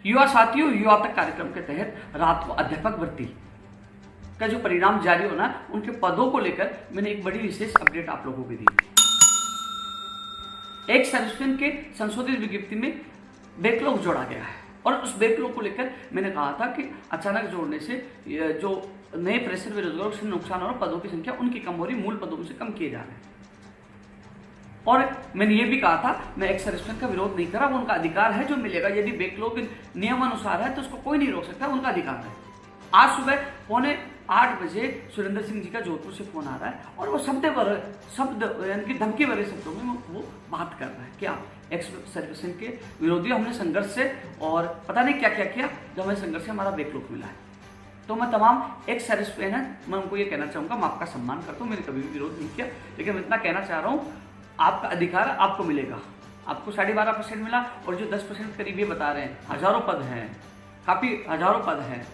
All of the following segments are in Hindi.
युवा साथियों, युवा तक कार्यक्रम के तहत रात को अध्यापक भर्ती का जो परिणाम जारी होना, उनके पदों को लेकर मैंने एक बड़ी विशेष अपडेट आप लोगों को दी। एक सर्विसमैन के संशोधित विज्ञप्ति में बैकलॉग जोड़ा गया है और उस बैकलॉग को लेकर मैंने कहा था कि अचानक जोड़ने से जो नए प्रेशर बेरोजगारों से नुकसान और पदों की संख्या उनकी कम हो रही, मूल पदों से कम किए जा रहे हैं। और मैंने ये भी कहा था, मैं एक सर्विसमैन का विरोध नहीं कर रहा, वो उनका अधिकार है जो मिलेगा। यदि बैकलॉग नियमानुसार है तो उसको कोई नहीं रोक सकता, उनका अधिकार है। आज सुबह 7:45 बजे सुरेंद्र सिंह जी का जोधपुर से फोन आ रहा है और वो शब्द यानी कि धमकी भरे शब्दों में वो बात कर रहा है कि आप एक्स सर्विसमैन के विरोधी, हमने संघर्ष से और पता नहीं क्या क्या किया, जो हमें संघर्ष से हमारा बैकलॉग मिला है। तो मैं तमाम एक सर्विसमैन है, मैं उनको ये कहना चाहूँगा, मैं आपका सम्मान करता हूँ, मैंने कभी भी विरोध नहीं किया, लेकिन मैं इतना कहना चाह रहा हूँ, आपका अधिकार आपको मिलेगा। आपको 12.5% मिला और जो 10% करीब ये बता रहे हैं, हजारों पद हैं, हजारों पद हैं,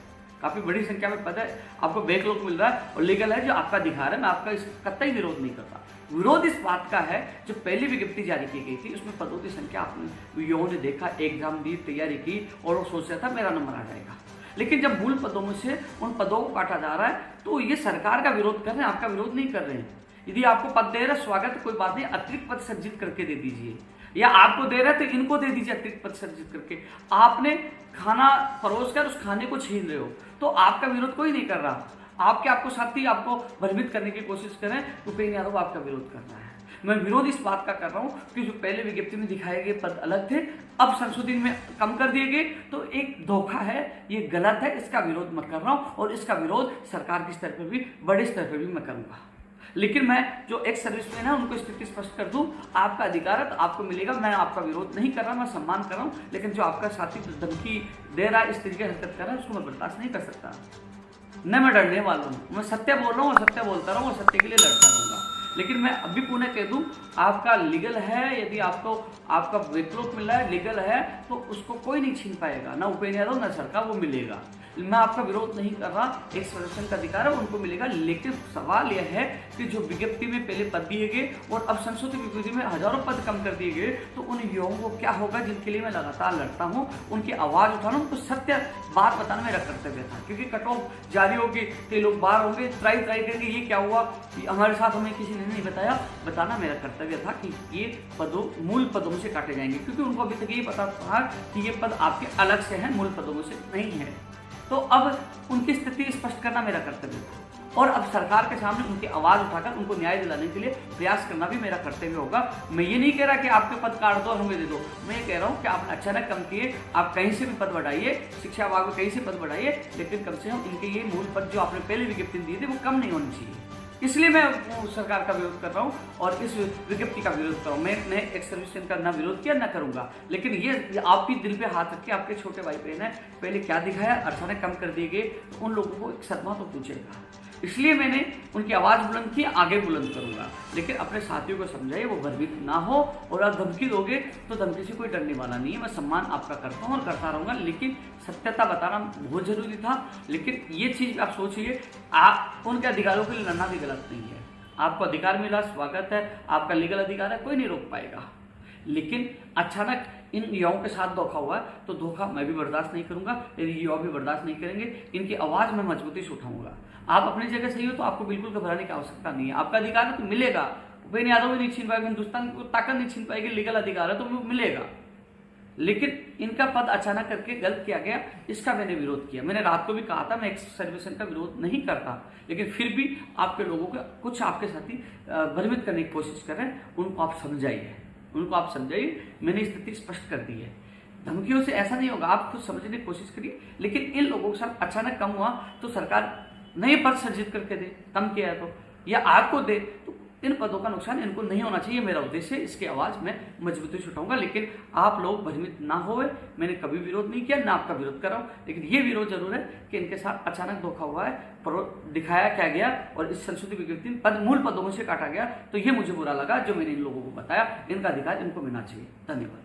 काफ़ी बड़ी संख्या में पद है, आपको बैकलॉग मिल रहा है और लीगल है, जो आपका अधिकार है। मैं आपका इस कतई विरोध नहीं करता। विरोध इस बात का है, जो पहली विज्ञप्ति जारी की गई थी उसमें पदों की संख्या आपने युवाओं ने देखा, एग्जाम दी, तैयारी की और वो सोच रहा था मेरा नंबर आ जाएगा। लेकिन जब मूल पदों में से उन पदों को काटा जा रहा है तो ये सरकार का विरोध कर रहे हैं, आपका विरोध नहीं कर रहे हैं। यदि आपको पद दे रहा है, स्वागत, कोई बात नहीं, अतिरिक्त पद सृजित करके दे दीजिए, या आपको दे रहे हैं तो इनको दे दीजिए अतिरिक्त पद सृजित करके। आपने खाना परोस कर उस खाने को छीन रहे हो तो आपका विरोध कोई नहीं कर रहा। आपको साथी आपको भ्रमित करने की कोशिश करें, उपेंद्र यादव आपका विरोध कर रहा है। मैं विरोध इस बात का कर रहा हूँ कि जो पहले विज्ञप्ति में दिखाए गए पद अलग थे, अब संशोधन में कम कर दिए गए, तो एक धोखा है, ये गलत है, इसका विरोध मैं कर रहा हूँ और इसका विरोध सरकार के स्तर पर भी, बड़े स्तर पर भी मैं करूँगा। लेकिन मैं जो एक्स सर्विसमैन है उनको स्थिति स्पष्ट कर दूं, आपका अधिकार है तो आपको मिलेगा। मैं आपका विरोध नहीं कर रहा, मैं सम्मान कर रहा हूं, लेकिन जो आपका साथी धमकी दे रहा है, इस तरीके हरकत कर रहा है, उसको मैं बर्दाश्त नहीं कर सकता। न मैं डरने वाला हूं, मैं सत्य बोल रहा हूँ और सत्य बोलता रहूँ और सत्य के लिए लड़ता रहूंगा। लेकिन मैं अभी पुनः कह दूं, आपका लीगल है, यदि आपको आपका बैकलॉग मिल रहा है, लीगल है, तो उसको कोई नहीं छीन पाएगा, ना उपेंद्र यादव ना सरकार, वो मिलेगा। मैं आपका विरोध नहीं कर रहा, एक सर्विसमैन का अधिकार है, उनको मिलेगा। लेकिन सवाल यह है कि जो विज्ञप्ति में पहले पद दिए गए और अब संशोधित विज्ञप्ति में हजारों पद कम कर दिए गए, तो उन युवाओं को क्या होगा जिनके लिए मैं लगातार लड़ता हूं, उनकी आवाज उठाना, उनको सत्य बात बताना मेरा कर्तव्य था। क्योंकि कट ऑफ जारी होगी, कई लोग बाहर होंगे, ट्राई करेंगे, ये क्या हुआ, हमारे साथ हमें किसी ने नहीं बताया, बताना मेरा कर्तव्य था कि ये पदों, मूल पदों से काटे जाएंगे। क्योंकि उनको अभी तक ये पता था कि ये पद आपके अलग से हैं, मूल पदों में से नहीं है। तो अब उनकी स्थिति स्पष्ट करना मेरा कर्तव्य था और अब सरकार के सामने उनकी आवाज उठाकर उनको न्याय दिलाने के लिए प्रयास करना भी मेरा कर्तव्य होगा। मैं ये नहीं कह रहा कि आपके पद काट दो और हमें दे दो, मैं ये कह रहा हूँ कि आपने अचानक कम किए, आप कहीं से भी पद बढ़ाइए, शिक्षा विभाग में कहीं से पद बढ़ाइए, लेकिन कम से कम इनके ये मूल पद जो आपने पहले विज्ञप्ति दिए थे वो कम नहीं होनी चाहिए। इसलिए मैं सरकार का विरोध कर रहा हूँ और इस विज्ञप्ति का विरोध कर रहा हूँ। मैंने एक्स सर्विसमैन का ना विरोध किया, ना करूंगा, लेकिन ये आप भी दिल पे हाथ रख के, आपके छोटे भाई बहन है, पहले क्या दिखाया, अचानक कम कर दिए गए, तो उन लोगों को एक सदमा तो पूछेगा। इसलिए मैंने उनकी आवाज़ बुलंद की, आगे बुलंद करूंगा, लेकिन अपने साथियों को समझाइए, वो भ्रमित ना हो। और आप धमकी दोगे तो धमकी से कोई डरने वाला नहीं है। मैं सम्मान आपका करता हूँ और करता रहूँगा, लेकिन सत्यता बताना बहुत जरूरी था। लेकिन ये चीज़ आप सोचिए, आप उनके अधिकारों के लिए लड़ना भी गलत नहीं है। आपको अधिकार मिला, स्वागत है, आपका लीगल अधिकार है, कोई नहीं रोक पाएगा। लेकिन अचानक इन युवाओं के साथ धोखा हुआ तो धोखा मैं भी बर्दाश्त नहीं करूंगा, यदि युवा भी बर्दाश्त नहीं करेंगे। इनकी आवाज में मजबूती से उठाऊंगा। आप अपनी जगह सही हो तो आपको बिल्कुल घबराने की आवश्यकता नहीं है, आपका अधिकार है तो मिलेगा। उपेंद्र यादव भी नहीं छीन पाएगा, हिंदुस्तान को ताकत नहीं छीन पाएगी, लीगल अधिकार है तो वो मिलेगा। लेकिन इनका पद अचानक करके गलत किया गया, इसका मैंने विरोध किया। मैंने रात को भी कहा था मैं एक सर्विसमैन का विरोध नहीं करता, लेकिन फिर भी आपके लोगों को, कुछ आपके साथी भ्रमित करने की कोशिश कर रहे हैं, उनको आप समझाइए, उनको आप समझाइए। मैंने स्थिति स्पष्ट कर दी है, धमकियों से ऐसा नहीं होगा, आप खुद समझने की कोशिश करिए। लेकिन इन लोगों के साथ अचानक कम हुआ तो सरकार नए पद सृजित करके दे, कम किया है तो, या आपको दे, तो इन पदों का नुकसान इनको नहीं होना चाहिए। मेरा उद्देश्य है, इसकी आवाज में मजबूती से उठाऊंगा। लेकिन आप लोग भ्रमित ना होए, मैंने कभी विरोध नहीं किया, ना आपका विरोध कर रहा हूं। लेकिन ये विरोध जरूर है कि इनके साथ अचानक धोखा हुआ है, दिखाया क्या गया और इस संशोधित विज्ञप्ति पद मूल पदों में से काटा गया, तो ये मुझे बुरा लगा। जो मैंने इन लोगों को बताया, इनका अधिकार इनको मिलना चाहिए। धन्यवाद।